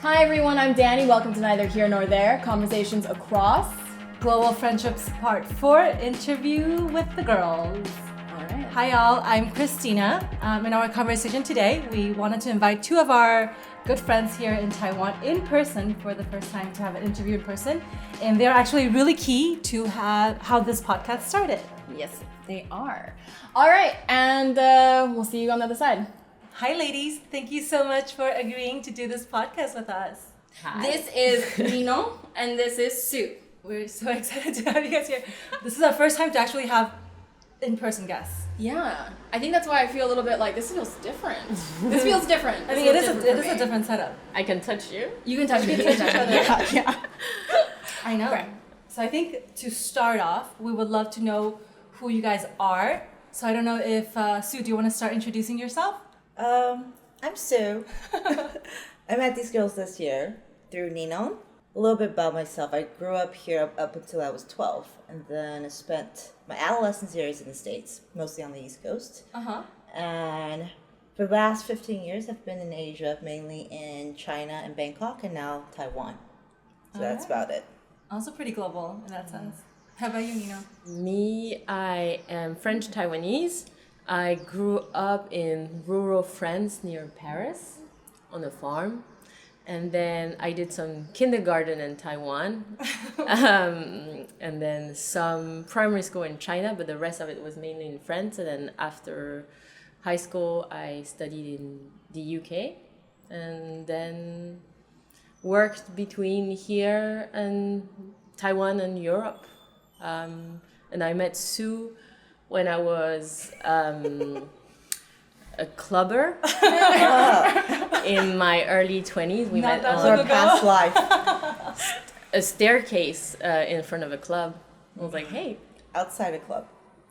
Hi everyone, I'm Danny. Welcome to Neither Here Nor There, Conversations Across Global Friendships Part 4, Interview with the Girls. All right. Hi all, I'm Christina. In our conversation today, we wanted to invite two of our good friends here in Taiwan in person for the first time to have an interview in person. And they're actually really key to how this podcast started. Yes, they are. All right, and we'll see you on the other side. Hi ladies, thank you so much for agreeing to do this podcast with us. Hi. This is Ninon, and this is Sue. We're so excited to have you guys here. This is our first time to actually have in-person guests. Yeah, I think that's why I feel a little bit like this feels different. This feels different. I mean, it is a different setup. I can touch you. You can touch me. You can touch each other. Yeah. I know. Okay. So I think to start off, we would love to know who you guys are. So I don't know if, Sue, do you want to start introducing yourself? I'm Sue. I met these girls this year through Ninon. A little bit about myself. I grew up here up until I was 12, and then I spent my adolescence years in the States, mostly on the East Coast. Uh-huh. And for the last 15 years, I've been in Asia, mainly in China and Bangkok, and now Taiwan. So that's about it. Also pretty global in that sense. How about you, Nino? Me, I am French Taiwanese. I grew up in rural France near Paris on a farm. And then I did some kindergarten in Taiwan. And then some primary school in China, but the rest of it was mainly in France. And then after high school, I studied in the UK. And then worked between here and Taiwan and Europe. And I met Sue when I was a clubber in my early 20s. We met That's on our past life. a staircase in front of a club. I was like, hey. Outside a club.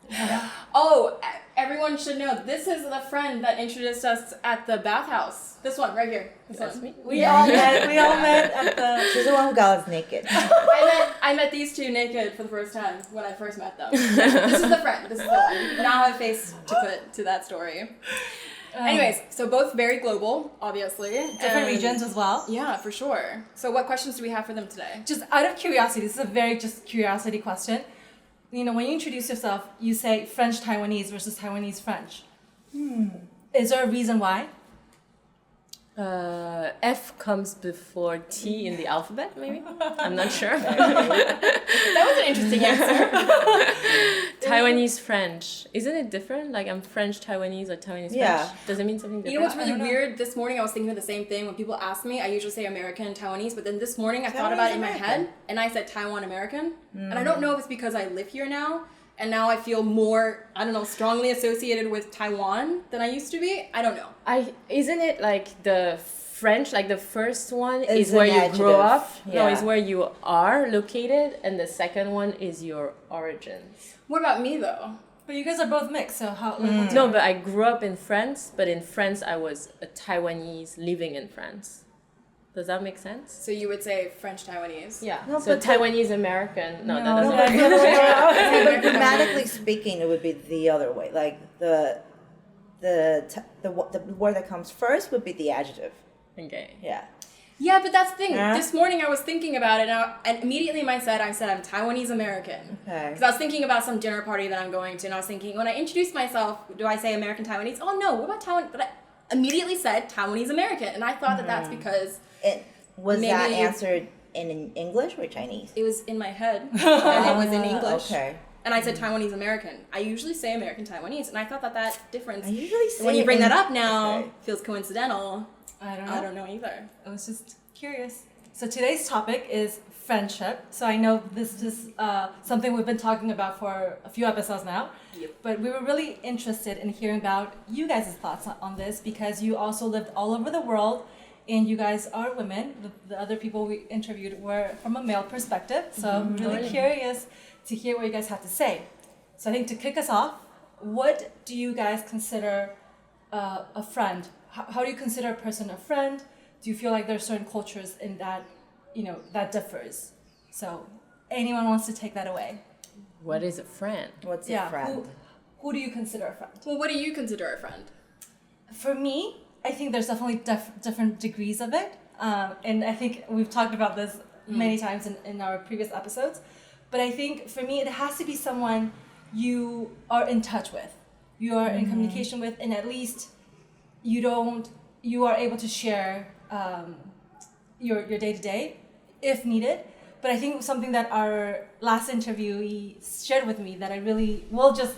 Yeah. Oh, everyone should know this is the friend that introduced us at the bathhouse. This one right here. This That's one. me. We all met at the... She's the one who got us naked. I met these two naked for the first time when I first met them. This is the friend. This is the one. Now I have a face to put to that story. Anyways, so both very global, obviously. Different regions as well. Yeah, for sure. So what questions do we have for them today? Just out of curiosity, this is a very just curiosity question. You know, when you introduce yourself, you say French Taiwanese versus Taiwanese French. Is there a reason why? F comes before T in the alphabet, maybe? I'm not sure. That was an interesting answer. Taiwanese French. Isn't it different? Like I'm French Taiwanese or Taiwanese Yeah. French? Does it mean something different? You know what's really I don't know. weird? This morning I was thinking of the same thing. When people ask me, I usually say American Taiwanese, but then this morning I thought about it in my head and I said Taiwan American. And I don't know if it's because I live here now and now I feel more, I don't know, strongly associated with Taiwan than I used to be. I don't know. Isn't it like the French, like the first one Is is where an you grow adjective. up? No, Yeah. is where you are located, and the second one is your origins. What about me though? But you guys are both mixed, so how... Like, No, but I grew up in France, but in France I was a Taiwanese living in France. Does that make sense? So you would say French Taiwanese? Yeah. No, so but Taiwanese American. No, that No, doesn't but- make No, sense. but grammatically speaking, it would be the other way. Like the word that comes first would be the adjective. Okay. Yeah. Yeah, but that's the thing. Yeah. This morning I was thinking about it, and immediately in my head I said I'm Taiwanese American. Okay. Because I was thinking about some dinner party that I'm going to, and I was thinking, when I introduce myself, do I say American Taiwanese? Oh no, what about Taiwan? But I immediately said Taiwanese American, and I thought that that's because It was that Maybe- answered in English or Chinese? it was in my head, and it was in English. Okay. And I said Taiwanese American. I usually say American Taiwanese, and I thought that difference, I usually say when you bring in- that up now, Okay. feels coincidental. I don't know. I don't know either. I was just curious. So today's topic is friendship. So I know this is something we've been talking about for a few episodes now. Yep. But we were really interested in hearing about you guys' thoughts on this because you also lived all over the world and you guys are women. The other people we interviewed were from a male perspective. So I'm really curious to hear what you guys have to say. So I think to kick us off, what do you guys consider a friend? How do you consider a person a friend? Do you feel like there are certain cultures in that, that differs? So anyone wants to take that away? What is a friend? What's a friend? Who do you consider a friend? Well, what do you consider a friend? For me, I think there's definitely different degrees of it. And I think we've talked about this many times in our previous episodes. But I think for me, it has to be someone you are in touch with, you are in communication with, and at least you are able to share your day-to-day if needed. But I think something that our last interviewee shared with me that I really will just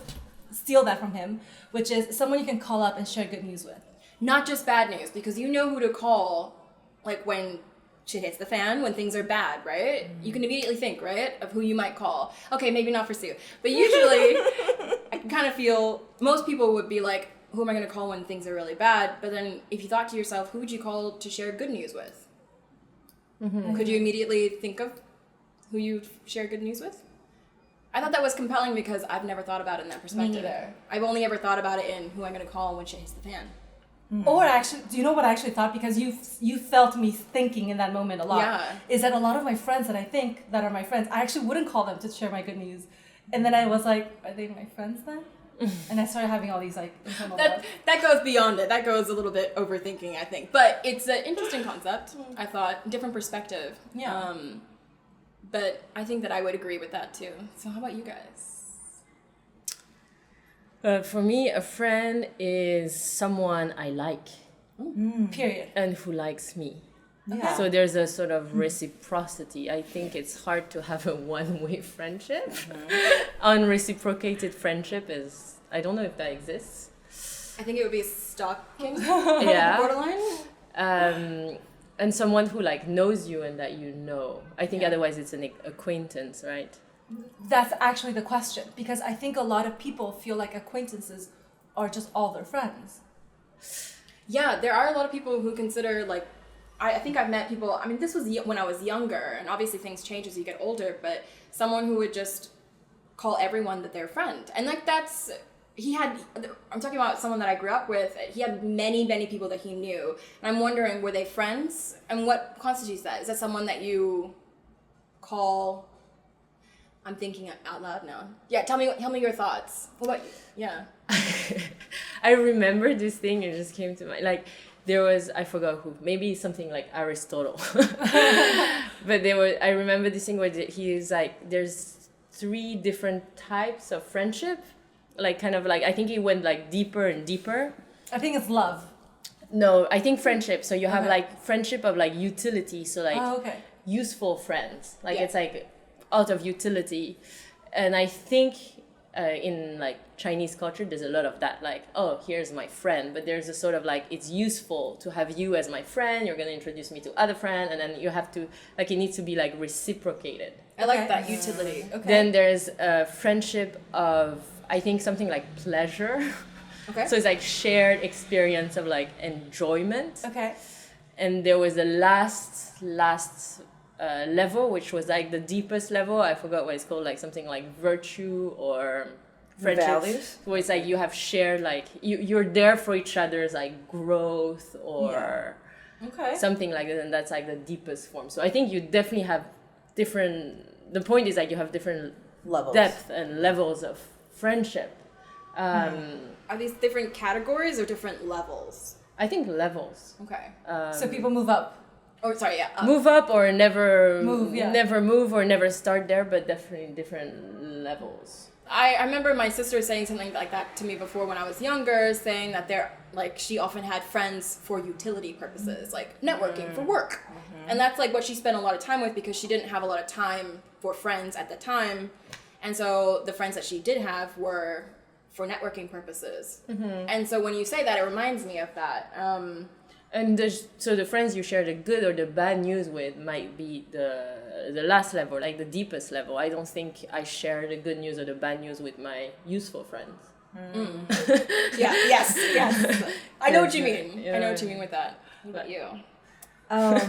steal that from him, which is someone you can call up and share good news with. Not just bad news, because you know who to call, like when shit hits the fan, when things are bad, right? You can immediately think, right, of who you might call. Okay, maybe not for Sue, but usually I can kind of feel most people would be like, who am I going to call when things are really bad? But then if you thought to yourself, who would you call to share good news with? Could you immediately think of who you'd share good news with? I thought that was compelling because I've never thought about it in that perspective. Me neither. I've only ever thought about it in who I'm going to call when shit hits the fan. Or actually, do you know what I actually thought? Because you felt me thinking in that moment a lot. Yeah. Is that a lot of my friends that I think that are my friends, I actually wouldn't call them to share my good news. And then I was like, are they my friends then? And I started having all these like internal thoughts. That goes beyond it. That goes a little bit overthinking, I think. But it's an interesting concept, I thought. Different perspective. Yeah. But I think that I would agree with that too. So how about you guys? For me, a friend is someone I like Period. and who likes me. Yeah. So there's a sort of reciprocity. I think it's hard to have a one-way friendship. Unreciprocated friendship is, I don't know if that exists. I think it would be stalking. Yeah. Borderline. And someone who like knows you and that you know. I think otherwise it's an acquaintance, right? That's actually the question. Because I think a lot of people feel like acquaintances are just all their friends. Yeah, there are a lot of people who consider like, I think I've met people, I mean, this was when I was younger, and obviously things change as you get older, but someone who would just call everyone that their friend. And like I'm talking about someone that I grew up with, he had many, many people that he knew. And I'm wondering, were they friends? And what constitutes that? Is that someone that you call, I'm thinking out loud now. Yeah, tell me your thoughts. What about you? Yeah. I remember this thing, it just came to mind. Like, there was, I forgot who, maybe something like Aristotle. But I remember this thing where he is like, there's 3 different types of friendship. Like, kind of like, I think he went like deeper and deeper. I think it's love. No, I think friendship. So you have like friendship of like utility. So like useful friends. Like it's like out of utility. And I think in like Chinese culture, there's a lot of that. Like, oh, here's my friend. But there's a sort of like, it's useful to have you as my friend. You're going to introduce me to other friends. And then you have to, like, it needs to be like reciprocated. I like that utility. Okay. Then there's a friendship of, I think, something like pleasure. Okay. So it's like shared experience of like enjoyment. Okay. And there was a last level, which was like the deepest level. I forgot what it's called, like something like virtue or friendship. Values. Where it's like you have shared, like you're there for each other's like growth or something like that. And that's like the deepest form. So I think you definitely have the point is like you have different levels, depth and levels of friendship. Are these different categories or different levels? I think levels. Okay. So people move up. Oh, sorry, yeah. Move up or never move, or never start there, but definitely different levels. I remember my sister saying something like that to me before when I was younger, saying that she often had friends for utility purposes, like networking for work. And that's like what she spent a lot of time with because she didn't have a lot of time for friends at the time. And so the friends that she did have were for networking purposes. And so when you say that, it reminds me of that. So the friends you share the good or the bad news with might be the last level, like the deepest level. I don't think I share the good news or the bad news with my useful friends. Yes. I know what you mean. Yeah. I know what you mean with that. What about you? I'm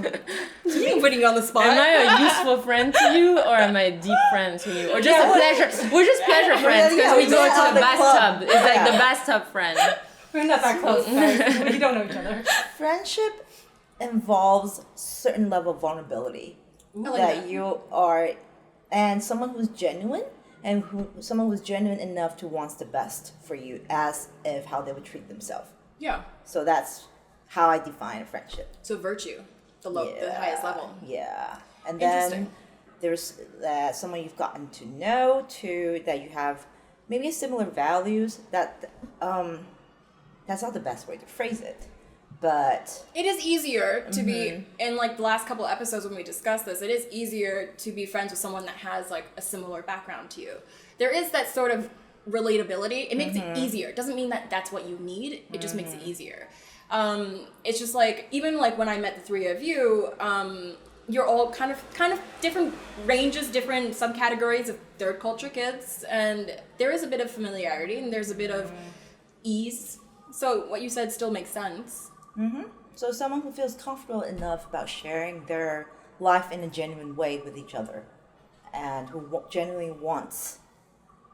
putting you on the spot. Am I a useful friend to you, or am I a deep friend to you, or just a pleasure? We're just pleasure friends because we go to the bathtub. It's like the bathtub friend. We're not that close, guys. We don't know each other. Friendship involves certain level of vulnerability that you are, and someone who's genuine, and someone who's genuine enough to wants the best for you, as if how they would treat themselves. Yeah. So that's how I define a friendship. So virtue. the highest level. Yeah. And Interesting. then there's someone you've gotten to know, too, that you have maybe similar values. That's not the best way to phrase it. But it is easier to be, in like the last couple episodes when we discussed this, it is easier to be friends with someone that has like a similar background to you. There is that sort of relatability. It makes it easier. It doesn't mean that that's what you need. It just makes it easier. It's just like, even like when I met the three of you, you're all kind of different ranges, different subcategories of third culture kids. And there is a bit of familiarity and there's a bit of ease. So what you said still makes sense. so someone who feels comfortable enough about sharing their life in a genuine way with each other, and who genuinely wants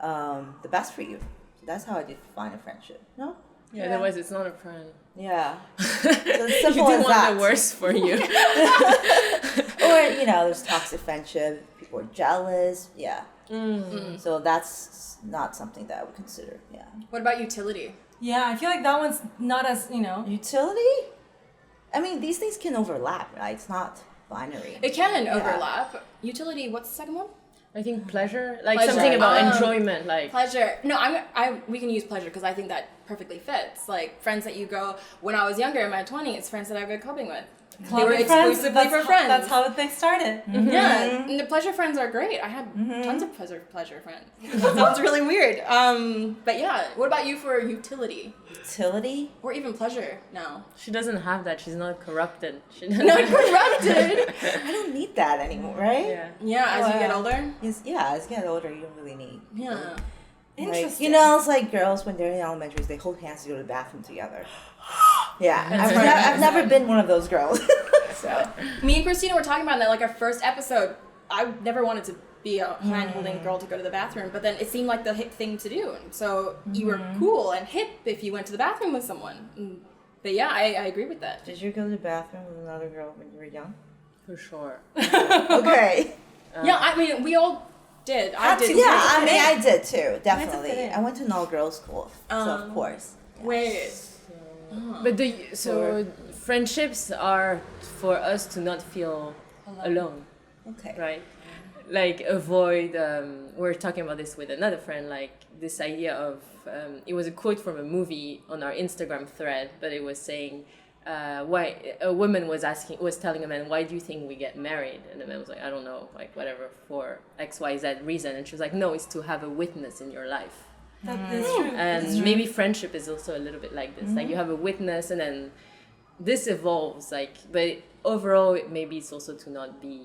the best for you. So that's how I define a friendship. No? Yeah, otherwise it's not a friend. Yeah. So it's You simple do as want that. the worst for you. Or, there's toxic friendship, people are jealous. Yeah. So that's not something that I would consider. Yeah. What about utility? Yeah, I feel like that one's not as, Utility? I mean, these things can overlap, right? It's not binary. It can overlap. Utility, what's the second one? I think pleasure, like Pleasure. something about enjoyment, like Pleasure. No, we can use pleasure because I think that perfectly fits. Like friends that you go, when I was younger in my 20s, friends that I have good coping with. They were exclusively for friends. That's how things started. Yeah, and the pleasure friends are great. I had tons of pleasure friends. That sounds really weird. But yeah, what about you for utility? Utility? Or even pleasure now? she doesn't have that. She's not corrupted. She Not corrupted! I don't need that anymore, right? Yeah. Yeah, as you get older? Yes, yeah, as you get older, you don't really need. Yeah. Like, Interesting. it's like girls when they're in elementary, they hold hands to go to the bathroom together. Yeah, I've never been one of those girls. So Me and Christina were talking about that, like our first episode. I never wanted to be a hand-holding girl to go to the bathroom, but then it seemed like the hip thing to do. And so you were cool and hip if you went to the bathroom with someone. But yeah, I agree with that. did you go to the bathroom with another girl when you were young? For sure. Okay. Yeah, I mean, we all did. I did. Yeah, I mean, I did too, fit definitely. in. I went to an all-girls school, so of course. Yeah. Wait. But so friendships are for us to not feel alone, Okay. right? Like avoid. We're talking about this with another friend. Like this idea of it was a quote from a movie on our Instagram thread, but it was saying. Why a woman was telling a man, why do you think we get married? And the man was like, I don't know, like whatever, for XYZ reason. And she was like, no, it's to have a witness in your life. That is true. And maybe friendship is also a little bit like this. Like you have a witness, and then this evolves. Like, but overall, maybe it's also to not be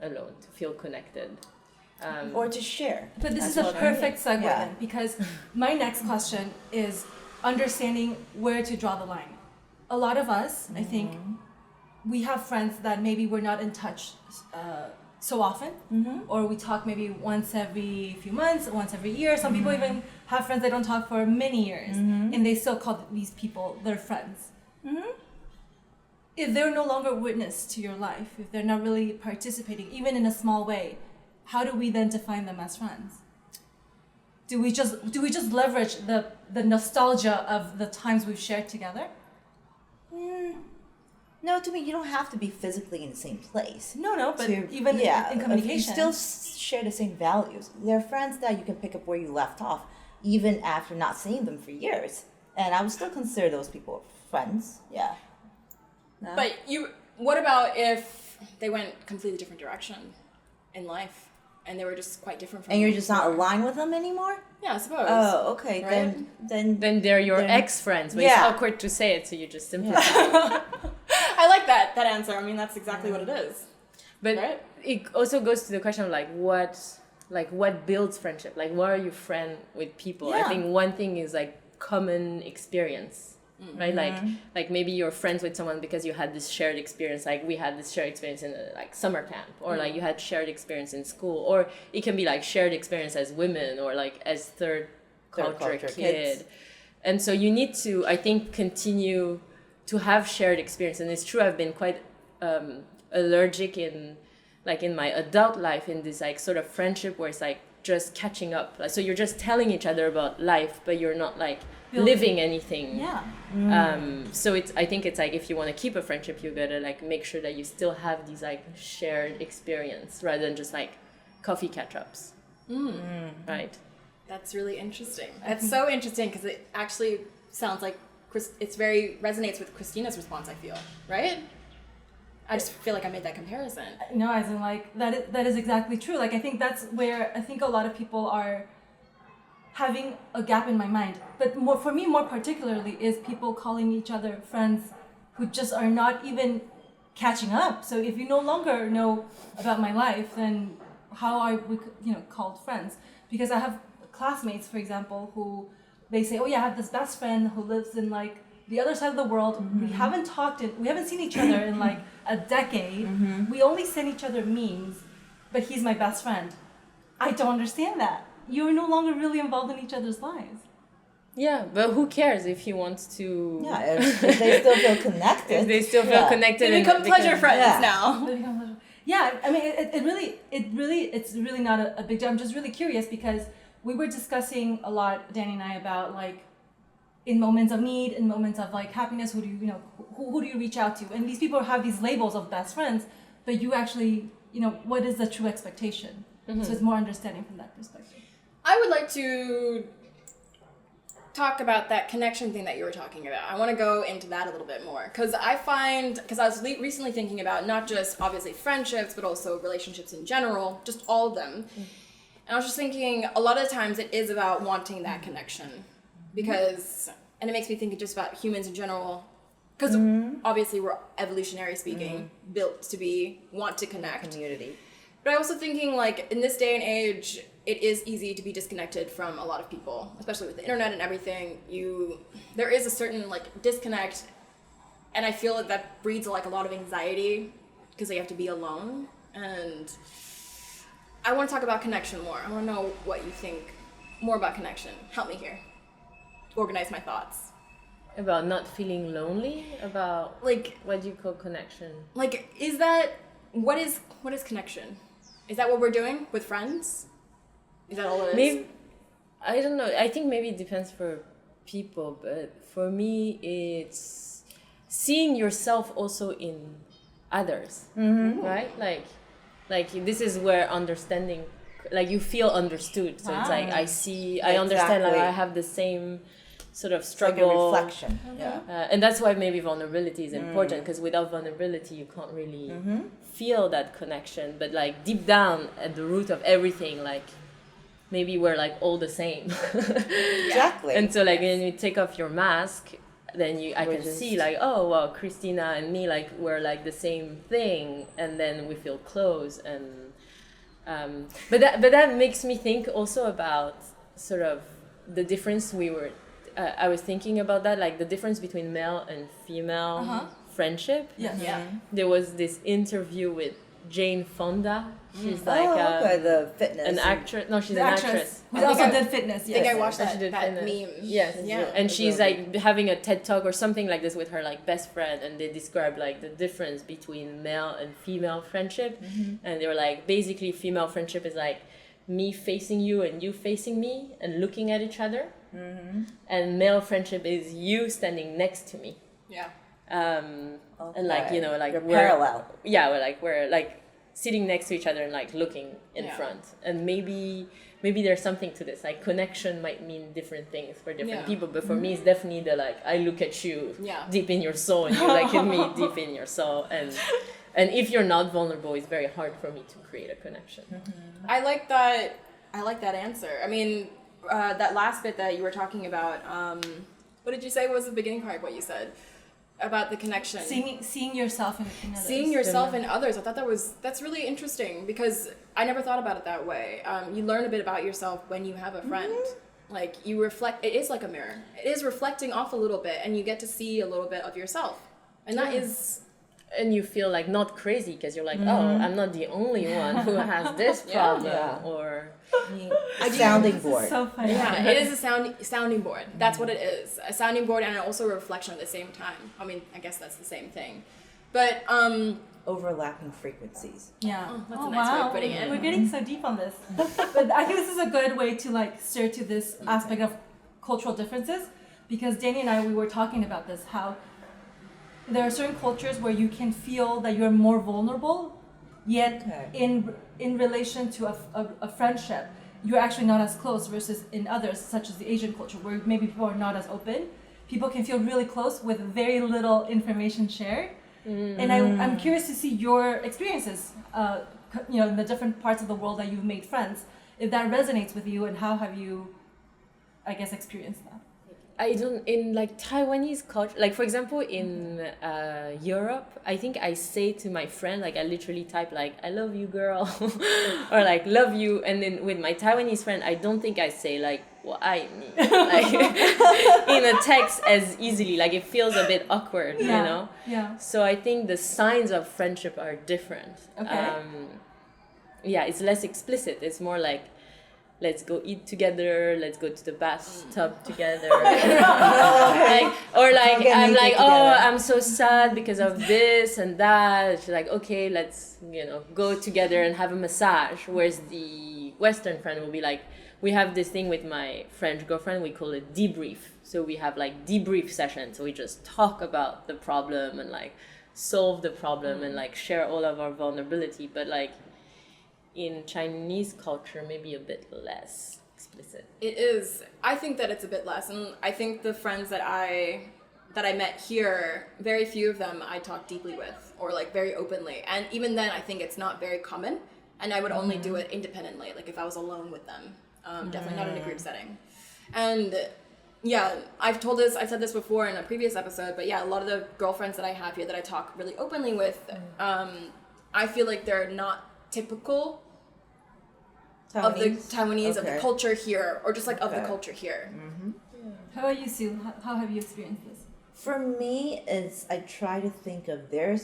alone, to feel connected. Or to share. But this That's is a what I perfect mean. segue Yeah. then, because my next question is understanding where to draw the line. A lot of us, I think, we have friends that maybe we're not in touch so often, or we talk maybe once every few months, once every year. Some people even have friends they don't talk for many years, and they still call these people their friends. If they're no longer witness to your life, if they're not really participating, even in a small way, how do we then define them as friends? Do we just leverage the nostalgia of the times we've shared together? No, to me, you don't have to be physically in the same place. No, but to- even in communication. You still share the same values. There are friends that you can pick up where you left off, even after not seeing them for years. And I would still consider those people friends. Yeah. No? But what about if they went completely different direction in life and they were just quite different from and you're you just not before? aligned with them anymore? Yeah, I suppose. Oh, okay. Right? Then they're your Then- ex-friends, but Yeah. it's awkward to say it, so you just simplify. I like that answer. I mean, that's exactly what it is. But Right? it also goes to the question of what builds friendship? Like, why are you friend with people? I Yeah. think one thing is like common experience, right? Like maybe you're friends with someone because you had this shared experience. Like we had this shared experience in like summer camp, or like you had shared experience in school, or it can be like shared experience as women, or like as third culture kids. kid. And so you need to, I think, continue to have shared experience. And it's true, I've been quite allergic in my adult life in this like sort of friendship where it's like just catching up. Like, so you're just telling each other about life, but you're not like living anything. Yeah. So I think it's like if you want to keep a friendship, you gotta like make sure that you still have these like shared experience rather than just like coffee catch-ups. Right. That's really interesting. That's so interesting because it actually sounds like it's very resonates with Christina's response, I feel, right? I just feel like I made that comparison. No, as in like that is exactly true. Like I think that's where I think a lot of people are having a gap in my mind. But for me more particularly is people calling each other friends who just are not even catching up. So if you no longer know about my life, then how are we called friends? Because I have classmates, for example, who they say, oh yeah, I have this best friend who lives in like the other side of the world. We haven't we haven't seen each other in like a decade. We only send each other memes, but he's my best friend. I don't understand that. You're no longer really involved in each other's lives. Yeah, but who cares if he wants to? Yeah, if they still feel connected. If they still feel connected, They become pleasure friends now. Yeah, I mean, it's really not a big deal. I'm just really curious because we were discussing a lot, Danny and I, about like in moments of need, in moments of like happiness, who do you reach out to? And these people have these labels of best friends, but you actually, what is the true expectation? So it's more understanding from that perspective. I would like to talk about that connection thing that you were talking about. I want to go into that a little bit more because I was recently thinking about not just obviously friendships, but also relationships in general, just all of them. And I was just thinking a lot of times it is about wanting that connection and it makes me think just about humans in general because obviously we're evolutionary speaking built to want to connect. Community. But I also thinking like in this day and age, it is easy to be disconnected from a lot of people, especially with the internet and everything. There is a certain like disconnect, and I feel that breeds like a lot of anxiety because they have to be alone. And I want to talk about connection more. I want to know what you think more about connection. Help me here. Organize my thoughts. About not feeling lonely. About like what do you call connection? Like what is connection? Is that what we're doing with friends? Is that all it is? Maybe, I don't know. I think maybe it depends for people, but for me, it's seeing yourself also in others, right? Like this is where understanding, like you feel understood. So it's like I understand. Like I have the same sort of struggle. Like a reflection. Yeah. And that's why maybe vulnerability is important because without vulnerability, you can't really feel that connection. But like deep down at the root of everything, like. Maybe we're like all the same. Exactly. And so like when you take off your mask, then I can see like, oh well, Christina and me like we're like the same thing, and then we feel close. And but that makes me think also about sort of the difference I was thinking about that, like the difference between male and female friendship. Yeah. There was this interview with Jane Fonda. She's like the fitness. an actress. No, she's an actress. Who also did fitness. I think I watched that fitness. meme. Yes. Yeah. And she's like having a TED talk or something like this with her like best friend, and they describe like the difference between male and female friendship. And they were like basically female friendship is like me facing you and you facing me and looking at each other. And male friendship is you standing next to me. Yeah. And like like you're we're parallel. Yeah, we're like sitting next to each other and like looking in front. And maybe there's something to this. Like connection might mean different things for different people, but for me it's definitely the like I look at you deep in your soul and you look at me deep in your soul. And if you're not vulnerable, it's very hard for me to create a connection. I like that answer. I mean, that last bit that you were talking about, what did you say was the beginning part, what you said? About the connection. Seeing yourself in others. Seeing yourself in others. I thought that's really interesting because I never thought about it that way. You learn a bit about yourself when you have a friend. Like you reflect, it is like a mirror. It is reflecting off a little bit and you get to see a little bit of yourself. And that is... And you feel like not crazy because you're like, oh, I'm not the only one who has this problem or... A sounding board. So funny. Yeah, it is a sounding board. That's what it is. A sounding board and also a reflection at the same time. I mean, I guess that's the same thing. But overlapping frequencies. Yeah. Oh, that's a nice way of putting it. We're getting so deep on this. But I think this is a good way to like steer to this aspect of cultural differences, because Danny and I, we were talking about this, how there are certain cultures where you can feel that you're more vulnerable, yet in relation to a friendship, you're actually not as close, versus in others, such as the Asian culture, where maybe people are not as open. People can feel really close with very little information shared. And I'm curious to see your experiences, in the different parts of the world that you've made friends, if that resonates with you, and how have you, I guess, experienced that? I don't, in like Taiwanese culture, like for example in Europe, I think I say to my friend, like I literally type like I love you girl or like love you, and then with my Taiwanese friend I don't think I say like what I mean like in a text as easily, like it feels a bit awkward, you know. So I think the signs of friendship are different. It's less explicit, it's more like let's go eat together, let's go to the bathtub together. I'm like, oh, I'm so sad because of this and that. She's like, okay, let's, go together and have a massage. Whereas the Western friend will be like, we have this thing with my French girlfriend, we call it debrief. So we have like debrief sessions. So we just talk about the problem and like solve the problem and like share all of our vulnerability. But like, in Chinese culture, maybe a bit less explicit. It is. I think that it's a bit less, and I think the friends that I met here, very few of them I talk deeply with or like very openly, and even then, I think it's not very common. And I would only do it independently, like if I was alone with them. Definitely not in a group setting. And yeah, I've said this before in a previous episode, but yeah, a lot of the girlfriends that I have here that I talk really openly with, I feel like they're not typical of the Taiwanese, of the culture here, or just like of the culture here. How about you, Sue? How have you experienced this? For me, I try to think of their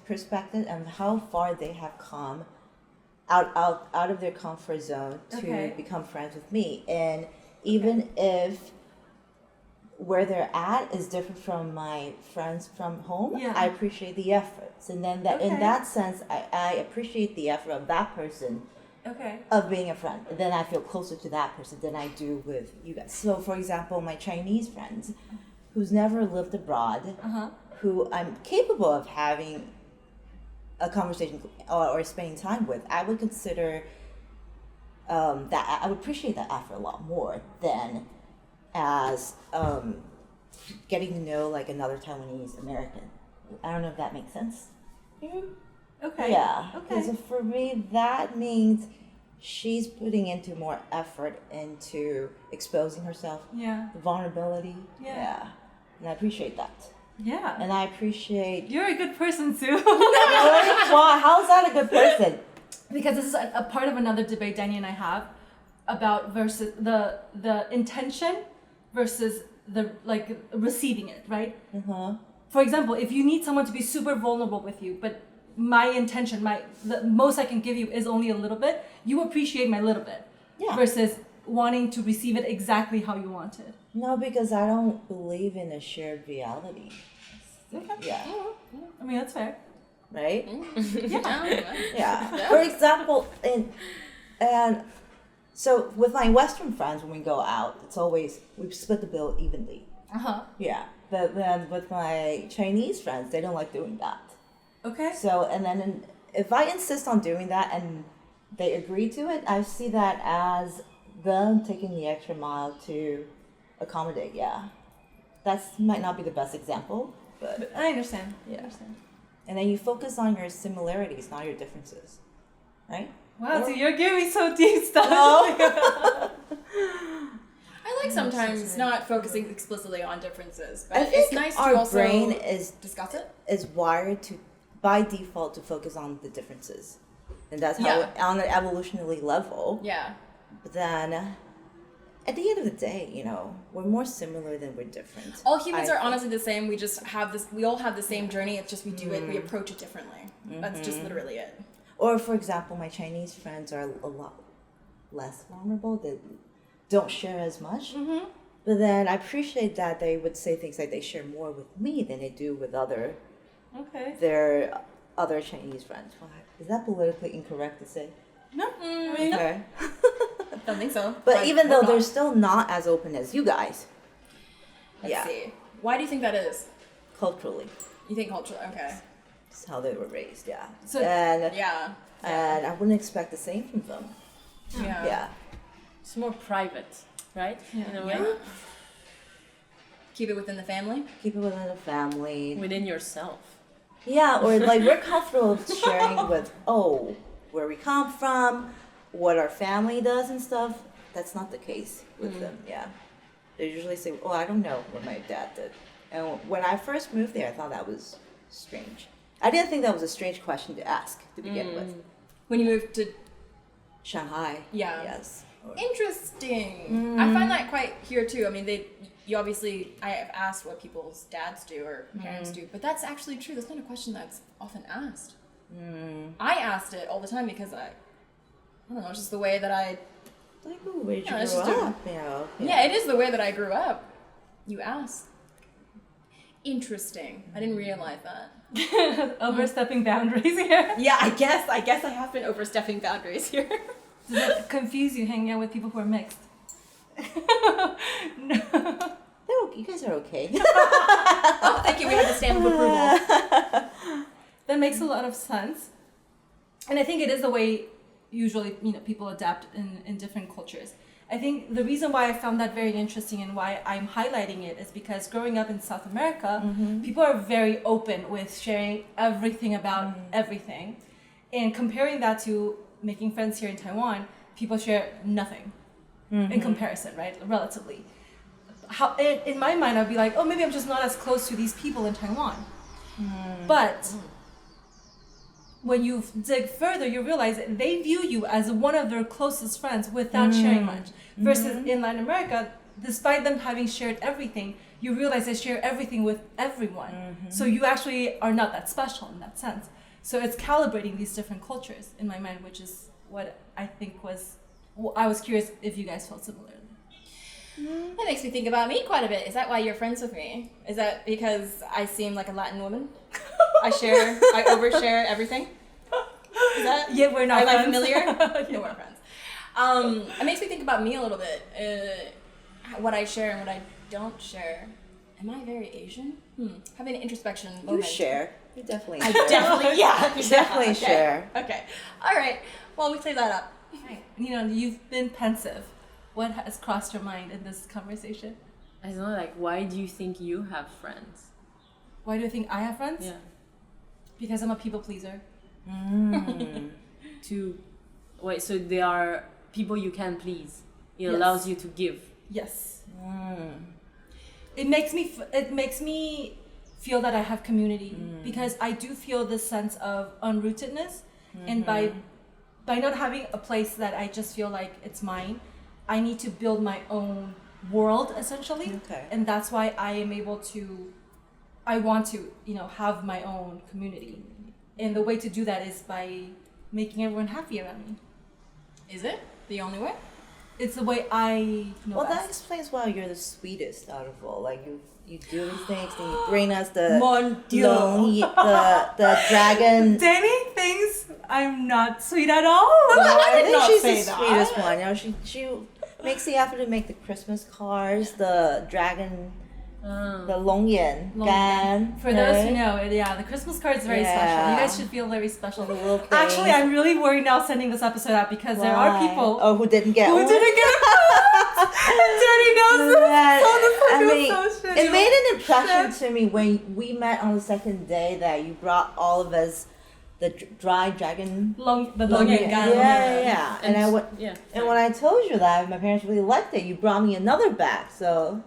perspective and how far they have come out of their comfort zone to become friends with me. And even if where they're at is different from my friends from home, I appreciate the efforts. And then in that sense, I appreciate the effort of that person of being a friend. And then I feel closer to that person than I do with you guys. So, for example, my Chinese friends who's never lived abroad, who I'm capable of having a conversation or spending time with, I would consider that I would appreciate that effort a lot more than as getting to know like another Taiwanese American. I don't know if that makes sense. Okay. Yeah. Because for me, that means she's putting into more effort into exposing herself. Yeah. The vulnerability. Yeah. And I appreciate that. Yeah. And I appreciate... You're a good person, Sue. Well, how's that a good person? Because this is a part of another debate Danny and I have about versus the intention versus the like receiving it, right? For example, if you need someone to be super vulnerable with you, but my intention, the most I can give you is only a little bit, you appreciate my little bit. Versus wanting to receive it exactly how you want it. No, because I don't believe in a shared reality. Yeah. I mean, that's fair. Right? Yeah. For example, and so with my Western friends, when we go out, it's always, we split the bill evenly. Yeah. But then with my Chinese friends, they don't like doing that. So, and then if I insist on doing that and they agree to it, I see that as them taking the extra mile to accommodate. That might not be the best example, but I understand. And then you focus on your similarities, not your differences, right? Wow, so you're giving me so deep stuff. I like sometimes not focusing explicitly on differences, but I think it's nice to our also brain discuss it. is wired to, by default, to focus on the differences, and that's how on an evolutionary level. But then, at the end of the day, we're more similar than we're different. All humans are honestly the same. We just have this. We all have the same journey. It's just we do it. We approach it differently. That's just literally it. Or, for example, my Chinese friends are a lot less vulnerable. They don't share as much. But then I appreciate that they would say things like they share more with me than they do with their other Chinese friends. Is that politically incorrect to say? No, I mean, Okay. Don't think so. But Like, even though we're they're not. still not as open as you guys, Let's see. Why do you think that is? culturally, You think culture? Okay. it's how they were raised. Yeah. So- and Yeah. I wouldn't expect the same from them. Yeah. Yeah. It's more private, right? In a way, Yeah. Keep it within the family. Keep it within the family. within yourself. Yeah, or like we're comfortable sharing with where we come from, what our family does and stuff. That's not the case with them. Yeah, they usually say, "Oh, I don't know what my dad did." And when I first moved there, I thought that was strange. I didn't think that was a strange question to ask to begin with. When you moved to Shanghai. Yeah. Yes. Or- interesting. I find that quite here too. I mean, you obviously, I have asked what people's dads do or parents do, but that's actually true. That's not a question that's often asked. I asked it all the time because I don't know, it's just the way that I, Like, oh, where'd you Yeah, it's grow just up? yeah, it is the way that I grew up. You ask. Interesting. I didn't realize that. overstepping boundaries here. Yeah, I guess I have been overstepping boundaries here. Does it confuse you hanging out with people who are mixed? No. You guys are okay. Oh, thank you. We have the stamp of approval. That makes a lot of sense. And I think it is the way usually, people adapt in different cultures. I think the reason why I found that very interesting and why I'm highlighting it is because growing up in South America, people are very open with sharing everything about everything. And comparing that to making friends here in Taiwan, people share nothing in comparison, right? Relatively. In my mind, I'd be like, oh, maybe I'm just not as close to these people in Taiwan. But when you dig further, you realize that they view you as one of their closest friends without sharing much. Versus in Latin America, despite them having shared everything, you realize they share everything with everyone. So you actually are not that special in that sense. So it's calibrating these different cultures in my mind, which is what I think was. I was curious if you guys felt similarly. That makes me think about me quite a bit. Is that why you're friends with me? Is that because I seem like a Latin woman? I overshare everything? Is that? Yeah, we're not Am I friends. familiar? No, we're friends. It makes me think about me a little bit. What I share and what I don't share. Am I very Asian? Having an introspection You moment. share. You definitely I share. definitely, yeah. You definitely okay. share. Okay. All right. Well, we clear that up. Right. You've been pensive. What has crossed your mind in this conversation? I don't know, like, why do you think you have friends? Why do you think I have friends? Yeah. Because I'm a people pleaser. So they are people you can please. It Yes. allows you to give. Yes. It makes me feel that I have community because I do feel this sense of unrootedness, and by not having a place that I just feel like it's mine, I need to build my own world essentially. Okay. And that's why I want to have my own community, and the way to do that is by making everyone happy around me. Is it the only way? It's the way I know Well, that best. explains why you're the sweetest out of all. Like you do these things, and you bring us the Mon Dieu. the dragon. Danny thinks I'm not sweet at all. No, I did think not she's say the that. sweetest one. She makes the effort to make the Christmas cards, the dragon, the Longyan gan. For those who right? know, the Christmas card is very special. You guys should feel very special. The little thing. Actually, I'm really worried now sending this episode out because there are Why? people who didn't get who one. didn't get it. And Danny knows this. So this I feels mean, so shitty. it made an impression to me when we met on the second day that you brought all of us the dry dragon. The Long Longyan Yan gan. Yeah. And I went. Yeah. And when I told you that, my parents really liked it. You brought me another bag, so.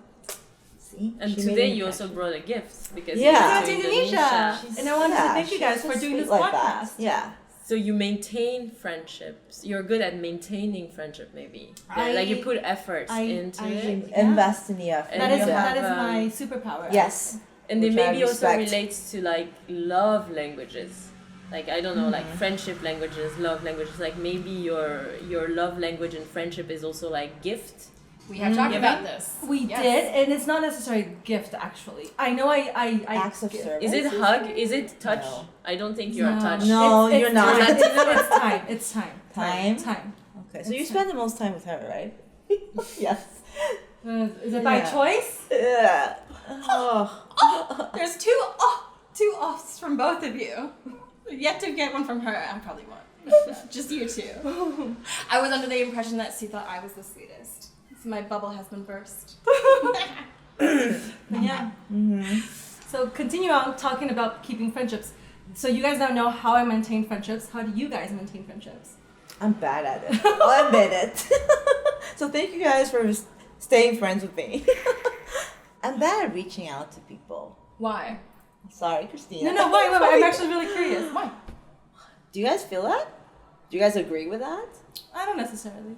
See. And she made today an you also impression. brought a gift because Yeah. you Yeah, went to to Indonesia. Indonesia. And I wanted to thank you guys she's for so doing sweet this like that. podcast. Yeah. So you maintain friendships. You're good at maintaining friendship, maybe. Like you put effort into it. Yeah. Invest in the effort. And That is you have, that is my superpower. Yes. And then Which I maybe also respect. relates to like love languages. Like I don't know, like friendship languages, love languages. Like maybe your love language and friendship is also like gift. We have talked about this. We did, and it's not necessarily a gift actually. I know I Acts of service. Is it hug? Is it touch? No. I don't think you're No. a touch. No, It's you're not. time. It's time. Time? Time. Okay, so you spend the most time with her, right? Yes. Is it by Yeah. choice? Yeah. Oh. There's two offs from both of you. Yet to get one from her. I probably won't. Just you two. I was under the impression that Sue thought I was the sweetest. So my bubble has been burst. Yeah. So continue on talking about keeping friendships. So you guys now know how I maintain friendships. How do you guys maintain friendships? I'm bad at it. I'll admit it. So thank you guys for staying friends with me. I'm bad at reaching out to people. Why? Sorry, Christina. No, wait. I'm actually really curious. Why? Do you guys feel that? Do you guys agree with that? I don't necessarily.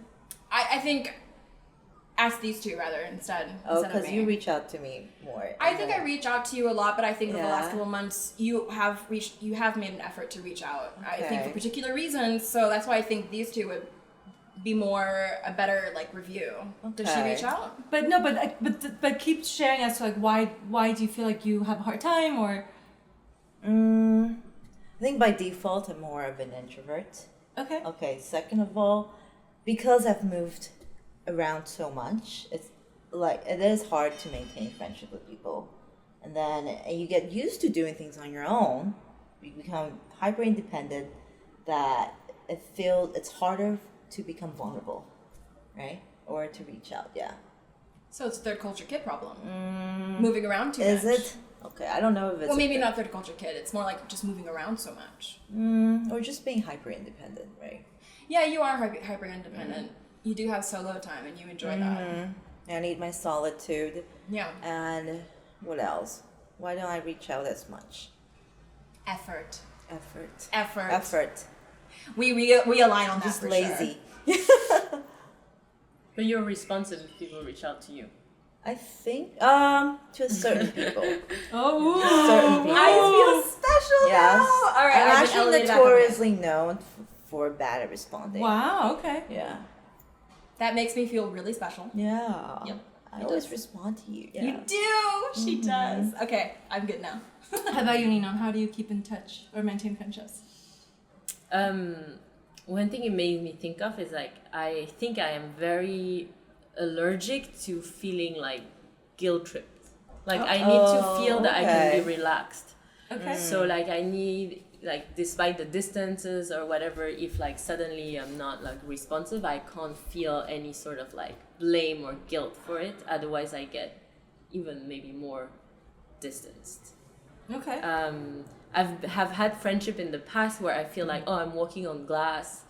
I think ask these two rather instead Oh, of because me. you reach out to me more. I think I reach out to you a lot, but I think over the last Yeah. couple of months you have made an effort to reach out. I think for Okay. particular reasons, so that's why I think these two would be a better like review. Does she Okay. reach out? But no, but keep sharing as to like why do you feel like you have a hard time or I think by default I'm more of an introvert. okay. Okay, second of all, because I've moved around so much, it's like it is hard to maintain friendship with people. And then you get used to doing things on your own. You become hyper independent that it's harder to become vulnerable, right? Or to reach out, yeah. So it's a third culture kid problem. Moving around too Is much. it? Okay, I don't know if it's Well, maybe not third culture kid. It's more like just moving around so much. or just being hyper independent, right? Yeah, you are hyper independent. You do have solo time, and you enjoy that. I need my solitude. Yeah. And what else? Why don't I reach out as much? Effort. Effort. We align on that. Just for lazy. Sure. But you're responsive if people reach out to you. I think to certain people. Oh, Certain people. I feel special Yes. now. All right, I'm I've been actually elevated back up again. notoriously known for bad at responding. wow. Okay. Yeah. That makes me feel really special. Yeah. Yep. I always respond to you. Yeah. You do. She does. Okay, I'm good now. How about you, Ninon? How do you keep in touch or maintain friendships? One thing it made me think of is like I think I am very allergic to feeling like guilt tripped. Like I need to feel that I can okay. be relaxed. Okay. So like I need like despite the distances or whatever, if like suddenly I'm not like responsive, I can't feel any sort of like blame or guilt for it. Otherwise I get even maybe more distanced. Okay. Have had friendship in the past where I feel like, oh, I'm walking on glass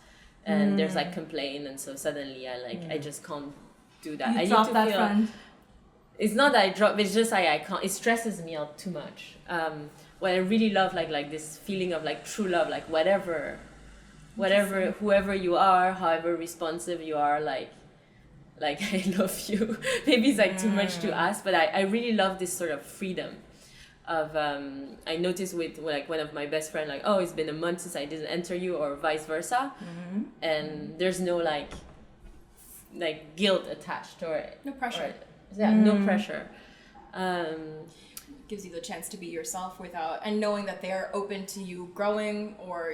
and there's like complaint, and so suddenly I just can't do that. You I drop need to that feel, friend. It's not that I drop, it's just like I can't, it stresses me out too much. What I really love like this feeling of like true love, like whatever whoever you are, however responsive you are, like I love you. Maybe it's like too much to ask, but I really love this sort of freedom of I noticed with like one of my best friend, like, oh, it's been a month since I didn't enter you, or vice versa, and there's no like guilt attached or No pressure. No pressure. Gives you the chance to be yourself without, and knowing that they're open to you growing or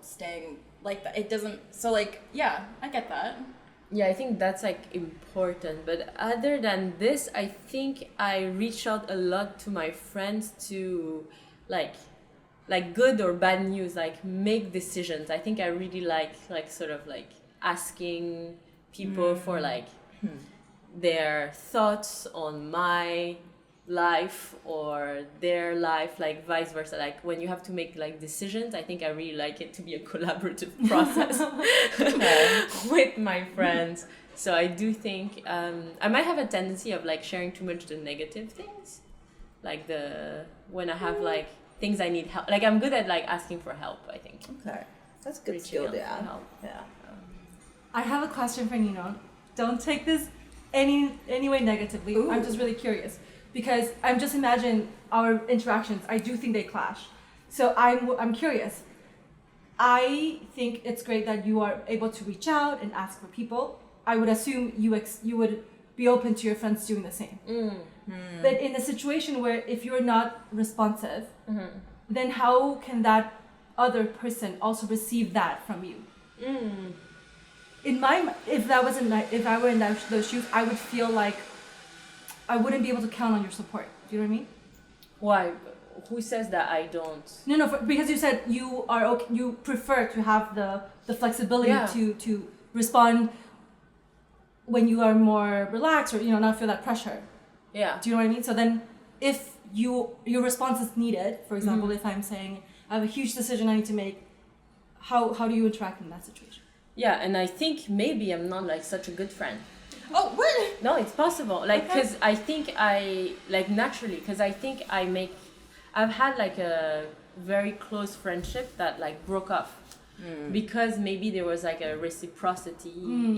staying like that. It doesn't. So like, yeah, I get that. Yeah, I think that's like important. But other than this, I think I reach out a lot to my friends to like good or bad news, like make decisions. I think I really like sort of like asking people for like their thoughts on my life or their life, like vice versa. Like when you have to make like decisions, I think I really like it to be a collaborative process with my friends. So I do think I might have a tendency of like sharing too much the negative things, like when I have like things I need help. Like I'm good at like asking for help, I think. Okay. That's a good Reaching skill out to for have. help. Yeah. I have a question for Ninon. Don't take this any way negatively. Ooh. I'm just really curious because I'm just imagining our interactions. I do think they clash. So I'm curious. I think it's great that you are able to reach out and ask for people. I would assume you would be open to your friends doing the same. But in a situation where if you're not responsive, then how can that other person also receive that from you? If I were in those shoes, I would feel like I wouldn't be able to count on your support. Do you know what I mean? Why? Who says that I don't? No, because you said you are okay, you prefer to have the flexibility to respond when you are more relaxed or not feel that pressure. Yeah. Do you know what I mean? So then, if your response is needed, for example, if I'm saying I have a huge decision I need to make, how do you interact in that situation? Yeah, and I think maybe I'm not like such a good friend. Oh, what? No, it's possible. Like, because I think naturally, because I think I've had like a very close friendship that like broke off because maybe there was like a reciprocity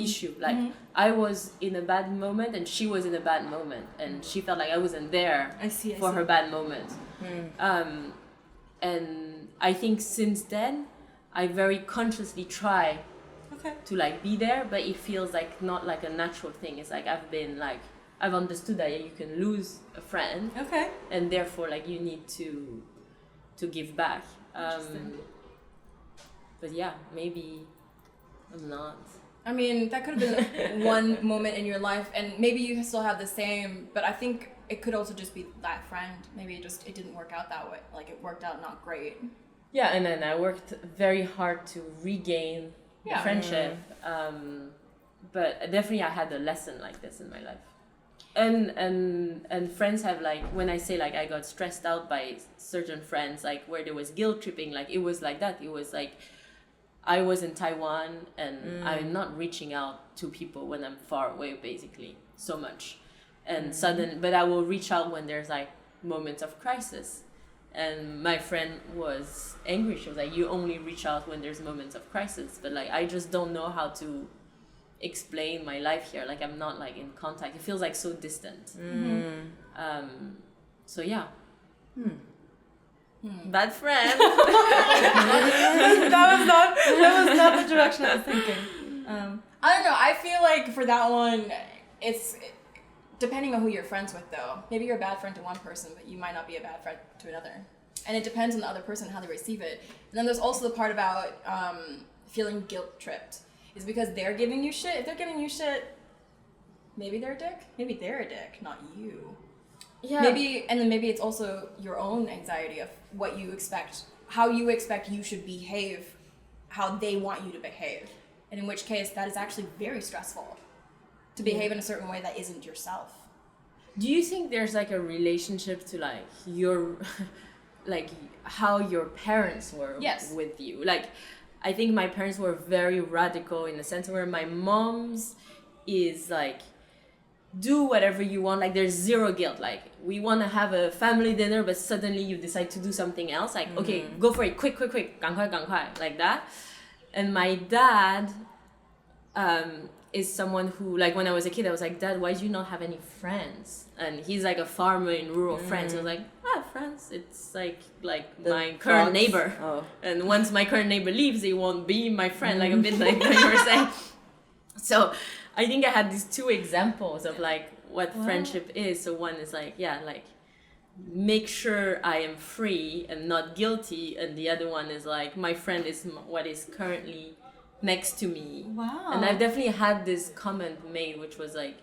issue. Like I was in a bad moment and she was in a bad moment and she felt like I wasn't there for her bad moment. And I think since then, I very consciously try to like be there, but it feels like not like a natural thing. It's like I've understood that you can lose a friend, and therefore like you need to give back. But yeah, maybe I'm not. I mean, that could have been one moment in your life, and maybe you still have the same. But I think it could also just be that friend. Maybe it didn't work out that way. Like it worked out not great. Yeah, and then I worked very hard to regain the friendship. But definitely I had a lesson like this in my life. And friends have like, when I say like I got stressed out by certain friends, like where there was guilt tripping, like it was like that. It was like I was in Taiwan and I'm not reaching out to people when I'm far away basically so much. And but I will reach out when there's like moments of crisis. And my friend was angry. She was like, you only reach out when there's moments of crisis. But like, I just don't know how to explain my life here. Like, I'm not like in contact. It feels like so distant. So yeah. Bad friend. that was not the direction I was thinking. I don't know. I feel like for that one, it's depending on who you're friends with, though. Maybe you're a bad friend to one person, but you might not be a bad friend to another. And it depends on the other person, how they receive it. And then there's also the part about feeling guilt-tripped. Is because they're giving you shit. If they're giving you shit, maybe they're a dick. Maybe they're a dick, not you. Yeah. Maybe it's also your own anxiety of what you expect, how you expect you should behave, how they want you to behave. And in which case, that is actually very stressful. To behave in a certain way that isn't yourself. Do you think there's like a relationship to like your like how your parents were with you? Like I think my parents were very radical in the sense where my mom's is like do whatever you want, like there's zero guilt. Like we want to have a family dinner but suddenly you decide to do something else, like okay, go for it, quick, 赶快 like that. And my dad is someone who, like, when I was a kid, I was like, Dad, why do you not have any friends? And he's like a farmer in rural France. I was like, friends, it's like my current neighbor. And once my current neighbor leaves, they won't be my friend, like a bit like what you were saying. So I think I had these two examples of like what friendship is. So one is like, like make sure I am free and not guilty. And the other one is like, my friend is what is currently next to me. Wow. And I've definitely had this comment made, which was like,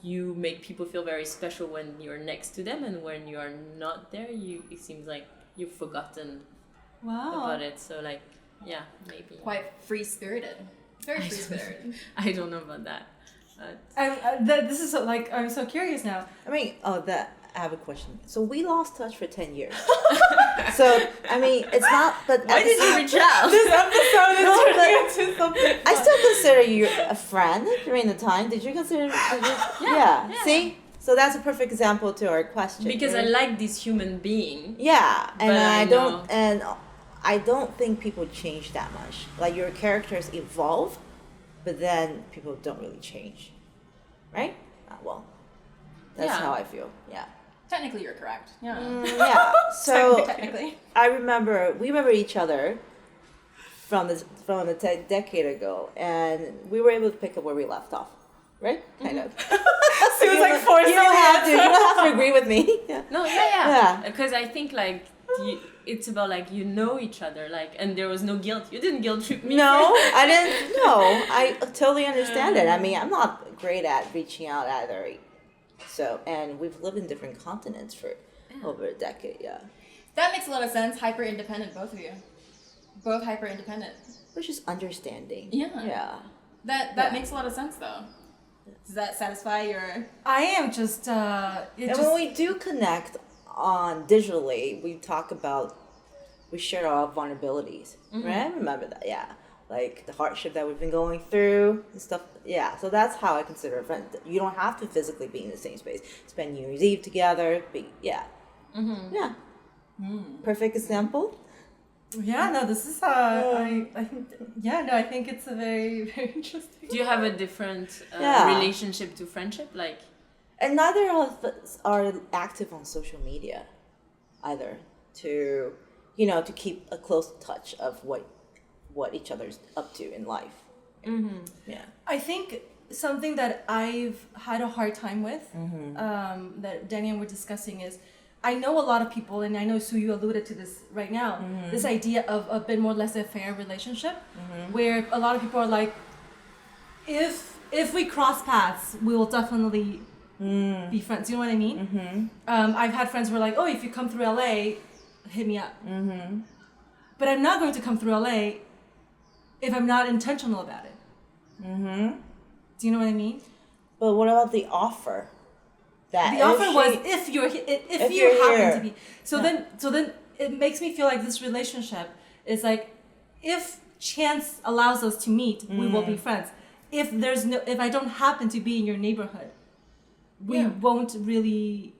you make people feel very special when you're next to them, and when you are not there, it seems like you've forgotten about it. So like, yeah, maybe. Quite free-spirited. Very free-spirited. I don't know about that. This is so, like, I'm so curious now. I mean, I have a question. So we lost touch for 10 years. So, I mean, it's not, but... Why did you reach out? This episode is turning into something I still consider you a friend during the time. Did you consider... Yeah. See? So that's a perfect example to our question. Because right? I like this human being. Yeah, and I don't think people change that much. Like, your characters evolve, but then people don't really change. Right? Well, that's how I feel. Yeah. Technically, you're correct. Yeah. Yeah. So technically, we remember each other from a decade ago, and we were able to pick up where we left off. right? Kind of. She was like forcing You don't have to. You don't have to agree with me. Yeah. No, yeah. Because I think like it's about like you know each other, like, and there was no guilt. You didn't guilt trip me. No, I didn't. No, I totally understand it. I mean, I'm not great at reaching out either. So, and we've lived in different continents for over a decade. Yeah, That makes a lot of sense. Hyper independent, both of you. Both hyper independent. which is understanding. Yeah. Yeah. That makes a lot of sense though. Does that satisfy your? I am just. And when we do connect on digitally, we talk about, we share our vulnerabilities, right? I remember that, yeah. Like the hardship that we've been going through and stuff. Yeah, so that's how I consider a friend. You don't have to physically be in the same space. Spend New Year's Eve together. Yeah. Yeah. Perfect example. Yeah, no, this is I think I think it's a very very interesting. Do you have a different relationship to friendship? Like, And neither of us are active on social media either to, to keep a close touch of what each other's up to in life. Yeah. I think something that I've had a hard time with, that Danny and we're discussing is, I know a lot of people, and I know Sue, you alluded to this right now, this idea of a bit more laissez-faire relationship, where a lot of people are like, if we cross paths, we will definitely be friends. You know what I mean? I've had friends who are like, oh, if you come through LA, hit me up. But I'm not going to come through LA if I'm not intentional about it. Do you know what I mean? But what about the offer? The offer was if you happen here. to be. So then it makes me feel like this relationship is like, if chance allows us to meet, we will be friends. If I don't happen to be in your neighborhood, you won't really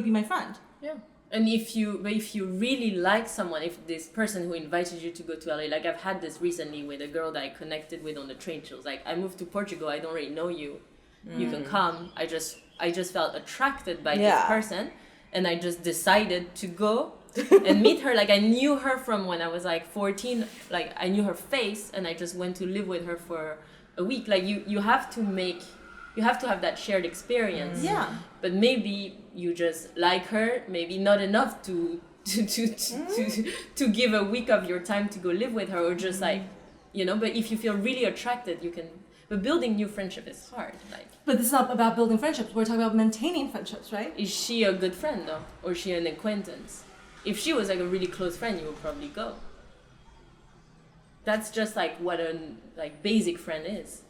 be my friend. yeah. And if you really like someone, if this person who invited you to go to LA, like I've had this recently with a girl that I connected with on the train. She was like, I moved to Portugal, I don't really know you. You can come. I just felt attracted by this person, and I just decided to go and meet her. Like I knew her from when I was like 14. Like I knew her face, and I just went to live with her for a week. Like you have to have that shared experience. Yeah. But maybe you just like her, maybe not enough to give a week of your time to go live with her, or just like, but if you feel really attracted, you can. But building new friendship is hard. Like, But this is not about building friendships. We're talking about maintaining friendships, right? is she a good friend though, or is she an acquaintance? If she was like a really close friend, you would probably go. That's just like what a basic friend is.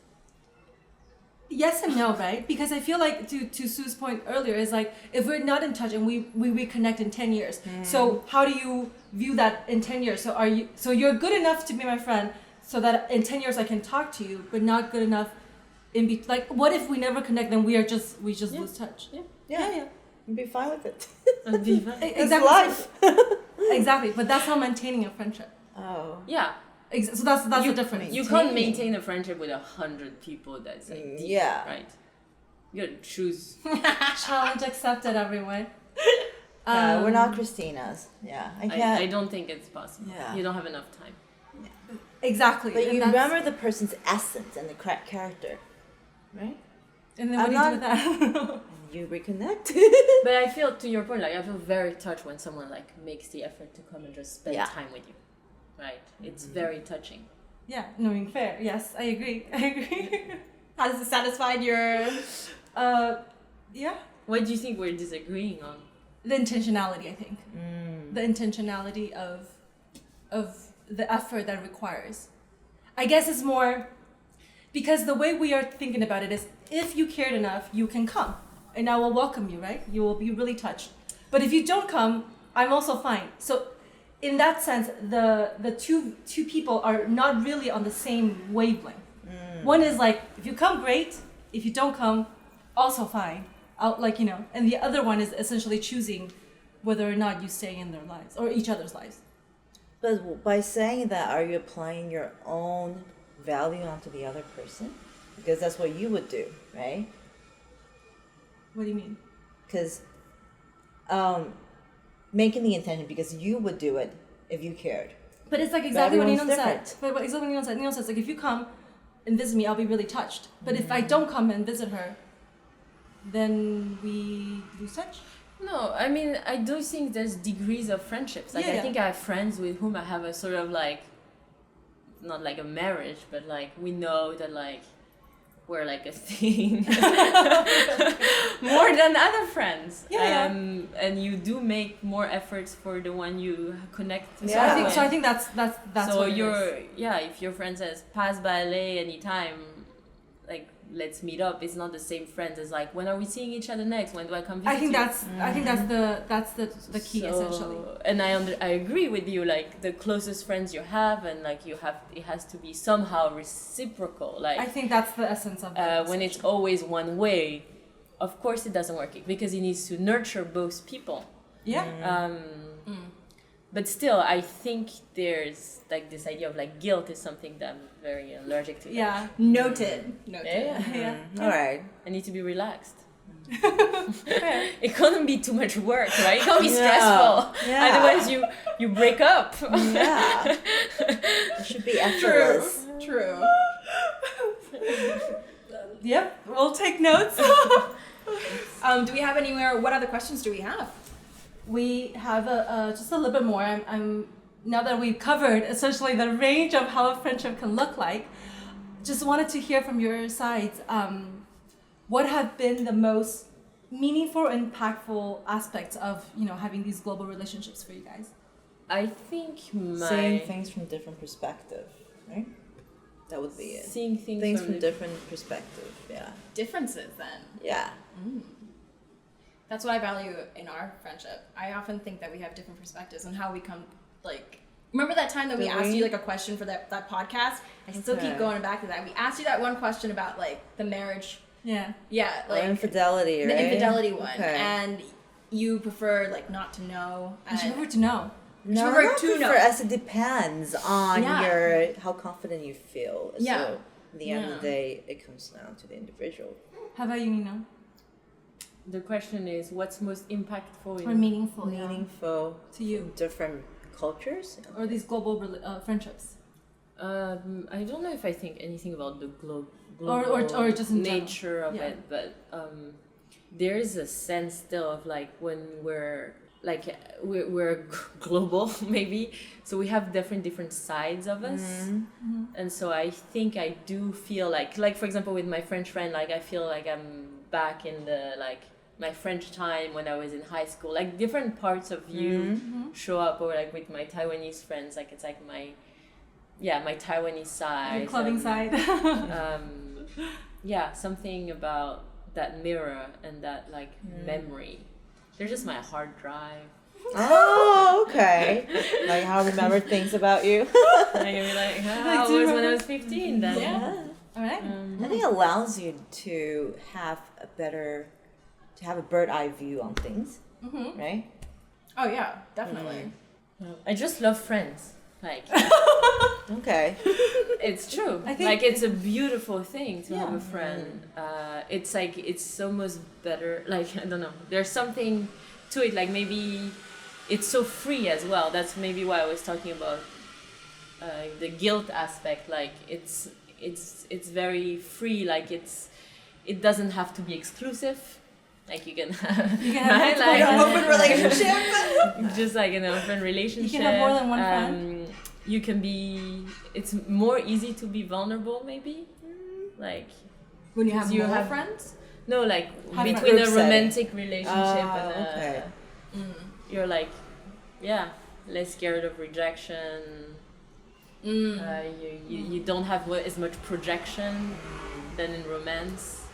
Yes and no, right? Because I feel like to Sue's point earlier is like, if we're not in touch and we reconnect in 10 years, so how do you view that in 10 years? So you're good enough to be my friend, so that in 10 years I can talk to you, but not good enough like, what if we never connect, then we just lose touch? Yeah. Be fine with it. Exactly. It's life. Exactly, but that's how maintaining a friendship. Oh. Yeah. So that's the difference. You can't maintain a friendship with 100 people that's like deep, Yeah. right? You gotta choose. Challenge accepted, everyone. We're not Christina's. Yeah, I can't. I don't think it's possible. Yeah. You don't have enough time. Exactly. But and you that's- remember the person's essence and the correct character, right? And then what do you do with that? You reconnect. But I feel, to your point, like I feel very touched when someone like makes the effort to come and just spend time with you, right? It's very touching. Yeah, no, being fair. Yes, I agree. Has it satisfied your? Yeah. What do you think we're disagreeing on? The intentionality, I think. The intentionality of the effort that it requires. I guess it's more because the way we are thinking about it is, if you cared enough, you can come, and I will welcome you, right? You will be really touched. But if you don't come, I'm also fine. So in that sense, the two people are not really on the same wavelength. One is like, if you come, great. If you don't come, also fine. And the other one is essentially choosing whether or not you stay in their lives or each other's lives. But by saying that, are you applying your own value onto the other person? Because that's what you would do, right? What do you mean? Because making the intention, because you would do it if you cared. But it's like exactly what everyone's Ninon said. different. But exactly what Ninon said. Ninon says, like, if you come, and visit me, I'll be really touched. But if I don't come and visit her, then we lose touch. No, I mean, I do think there's degrees of friendships. Like, Yeah. I think I have friends with whom I have a sort of like, not like a marriage, but like, we know that like, we're like a thing. More than other friends. Yeah. And you do make more efforts for the one you connect with. Yeah. So I think that's So what it is. if your friend says, pass by LA anytime, like, let's meet up, it's not the same friends as like, when are we seeing each other next? When do I come visit I think you? that's the key essentially. And I agree with you, like the closest friends you have, and like it has to be somehow reciprocal. Like I think that's the essence of it. when it's always one way, of course it doesn't work because it needs to nurture both people. Yeah. But still, I think there's like this idea of like guilt is something that I'm very allergic to. Yeah. Noted. Yeah. All right. I need to be relaxed. It couldn't be too much work, right? It can't be Yeah. stressful. Yeah. Otherwise, you break up. Yeah. It should be effortless. True. Yep. We'll take notes. Do we have anywhere? What other questions do we have? We have just a little bit more. I'm now that we've covered essentially the range of how a friendship can look like. Just wanted to hear from your sides. What have been the most meaningful, impactful aspects of having these global relationships for you guys? I think Seeing things from different perspective, right? That would be it. seeing Things from different perspective. Yeah. Differences then. Yeah. That's what I value in our friendship. I often think that we have different perspectives on how we come, like, remember that time that we Did asked we? you like a question for that podcast? I still keep Okay. going back to that. We asked you that one question about like the marriage. Yeah. Yeah, Or like infidelity, right? the infidelity one. Okay. And you prefer like not to know. And you And prefer to know. No, prefer not to prefer know. as it depends on Yeah. how confident you feel. Yeah. So at the end of the Yeah. day, it comes down to the individual. How about you, Nino? The question is, what's most impactful Or in meaningful, Meaningful to you, from different cultures. or these global friendships? I don't know if I think anything about the Or just in general. nature of Yeah. it, but there is a sense still of like when we're global maybe, so we have different sides of us, and so I think I do feel like for example with my French friend, like I feel like I'm back in the like my French time when I was in high school, like different parts of you show up, or like with my Taiwanese friends, like it's like my Taiwanese side, Your clubbing side. something about that mirror and that like memory. They're just my hard drive. Oh, okay. Like how I remember things about you. I can be like, how I was when I was 15 then. Yeah. All right. I think it allows you to have a bird eye view on things, right? oh yeah, definitely. I just love friends. Like, Okay. it's true. I think- like it's a beautiful thing to have Yeah. a friend. It's like it's almost better. Like I don't know. There's something to it. Like maybe it's so free as well. That's maybe why I was talking about the guilt aspect. Like it's very free. Like it doesn't have to be exclusive. Like you can have, You can have right? multiple Like, friends. Open relationship. just like an open relationship. You can have more than one friend. You can be. It's more easy to be vulnerable, maybe. Like When you have You more have- friends. no, like Have between group a setting. romantic relationship and okay. you're like, less scared of rejection. You don't have as much projection than in romance.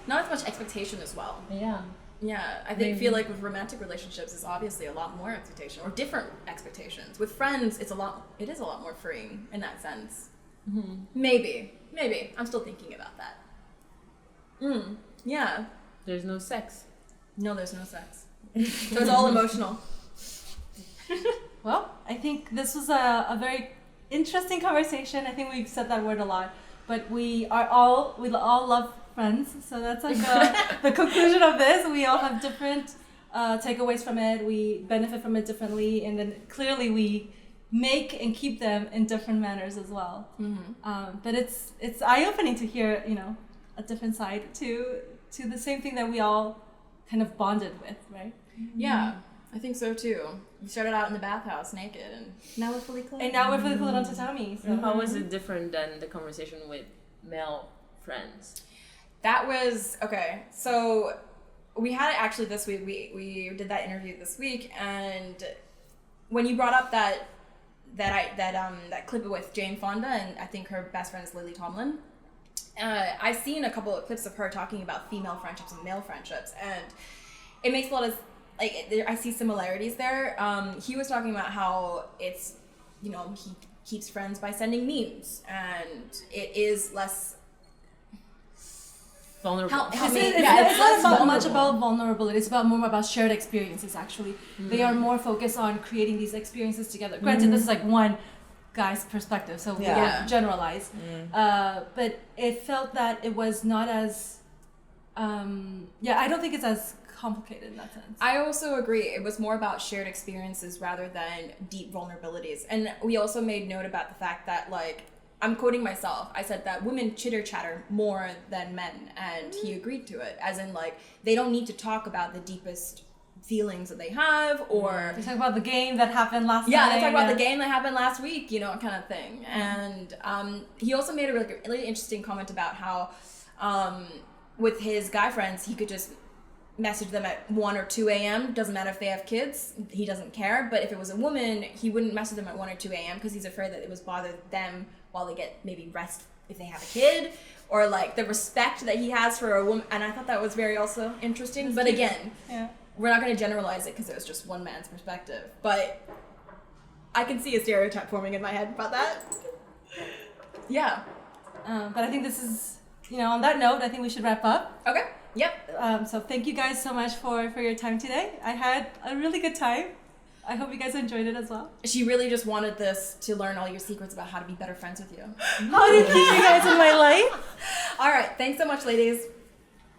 Not as much expectation as well. Yeah. Yeah, I Maybe. feel like with romantic relationships, it's obviously a lot more expectation or different expectations. With friends, it is a lot more freeing in that sense. Maybe. I'm still thinking about that. Yeah. There's no sex. No, there's no sex. So it's all emotional. Well, I think this was a very interesting conversation. I think we've said that word a lot, but we all love friends. So that's like the conclusion of this. We all have different takeaways from it. We benefit from it differently, and then clearly we make and keep them in different manners as well. But it's eye-opening to hear, a different side to the same thing that we all kind of bonded with, right? Yeah, I think so too. We started out in the bathhouse naked, and now we're fully clothed. And now we're fully clothed on tatami. So. How was it different than the conversation with male friends? That was okay. So we had it actually this week. We did that interview this week, and when you brought up that clip with Jane Fonda, and I think her best friend is Lily Tomlin. I've seen a couple of clips of her talking about female friendships and male friendships, and it makes a lot of I see similarities there. He was talking about how it's he keeps friends by sending memes, and it is less vulnerable. It's not much about vulnerability. It's more about shared experiences, actually. They are more focused on creating these experiences together. Granted, this is like one guy's perspective, so we don't generalize. But it felt that it was not as... I don't think it's as complicated in that sense. I also agree. It was more about shared experiences rather than deep vulnerabilities. And we also made note about the fact that, I'm quoting myself. I said that women chitter-chatter more than men, and he agreed to it. As in, they don't need to talk about the deepest feelings that they have, or... They talk about the game that happened last night. Yeah, they talk about the game that happened last week, kind of thing. And he also made a really interesting comment about how, with his guy friends, he could just message them at 1 or 2 a.m. Doesn't matter if they have kids. He doesn't care. But if it was a woman, he wouldn't message them at 1 or 2 a.m. because he's afraid that it was bother them while they get maybe rest if they have a kid, or the respect that he has for a woman. And I thought that was very also interesting. But again, we're not going to generalize it because it was just one man's perspective. But I can see a stereotype forming in my head about that. Yeah. But I think this is, on that note, I think we should wrap up. Okay. Yep. So thank you guys so much for your time today. I had a really good time. I hope you guys enjoyed it as well. She really just wanted this to learn all your secrets about how to be better friends with you. How to keep you guys in my life. All right. Thanks so much, ladies.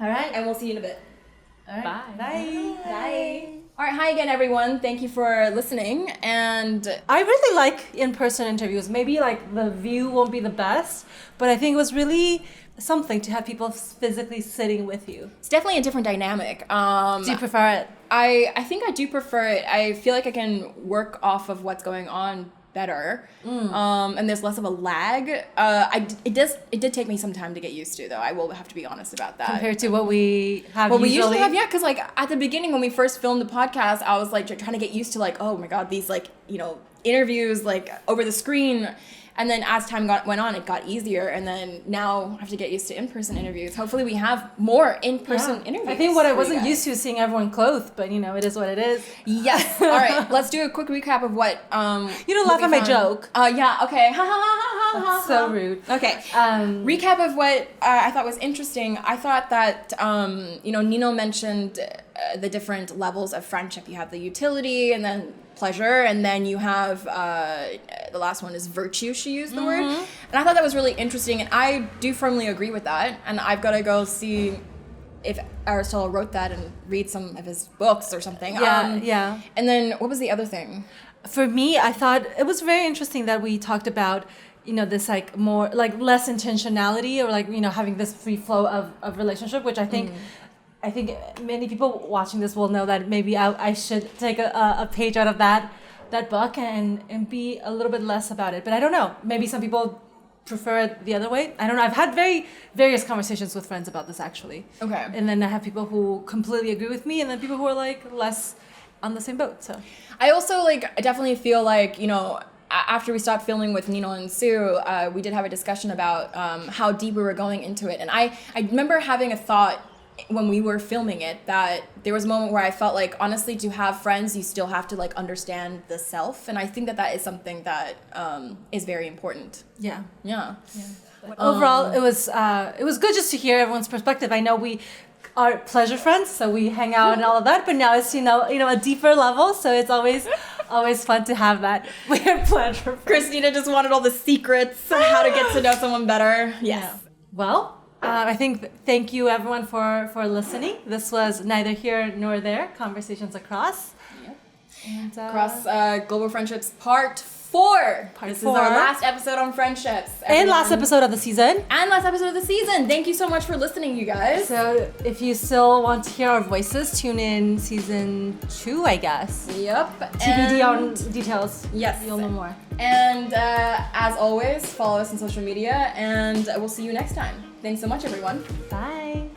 All right. And we'll see you in a bit. All right. Bye. Bye. Bye. All right. Hi again, everyone. Thank you for listening. And I really like in-person interviews. Maybe the view won't be the best, but I think it was really something to have people physically sitting with you. It's definitely a different dynamic. Do you prefer it? I think I do prefer it. I feel like I can work off of what's going on better, and there's less of a lag. It did take me some time to get used to, though. I will have to be honest about that. Compared to what we have we usually have, because at the beginning when we first filmed the podcast, I was trying to get used to oh my god, these interviews over the screen. And then as time went on, it got easier. And then now I have to get used to in-person interviews. Hopefully we have more in-person interviews. I think what I wasn't used to is seeing everyone clothed, but it is what it is. Yes. All right. Let's do a quick recap of what you don't laugh at my joke. Yeah. Okay. Ha ha ha ha ha. That's so rude. Okay. Recap of what I thought was interesting. I thought that Nino mentioned the different levels of friendship. You have the utility, and then pleasure, and then you have the last one is virtue. She used the word, and I thought that was really interesting, and I do firmly agree with that. And I've got to go see if Aristotle wrote that and read some of his books or something. Yeah. And then what was the other thing? For me, I thought it was very interesting that we talked about this more less intentionality, or having this free flow of relationship, which I think. I think many people watching this will know that maybe I should take a page out of that book and be a little bit less about it. But I don't know. Maybe some people prefer it the other way. I don't know. I've had various conversations with friends about this, actually. Okay. And then I have people who completely agree with me, and then people who are less on the same boat. So I also definitely feel after we stopped filming with Nino and Sue, we did have a discussion about how deep we were going into it. And I remember having a thought when we were filming it, that there was a moment where I felt honestly, to have friends, you still have to understand the self, and I think that is something that is very important. Yeah. But overall, it was good just to hear everyone's perspective. I know we are pleasure friends, so we hang out and all of that, but now it's a deeper level, so it's always fun to have that. We're pleasure friends. Christina just wanted all the secrets on how to get to know someone better. Yes. Yeah. Well. I think thank you everyone for listening. This was Neither Here Nor There, Conversations Across. Yep. And Across Global Friendships Part 4. Part This 4. is our last episode on friendships. And last everyone. episode of the season. And last episode of the season. Thank you so much for listening, you guys. So if you still want to hear our voices, tune in season 2, I guess. Yep. TBD on and- details. Yes. You'll know more. And as always, follow us on social media, and we'll see you next time. Thanks so much, everyone. Bye.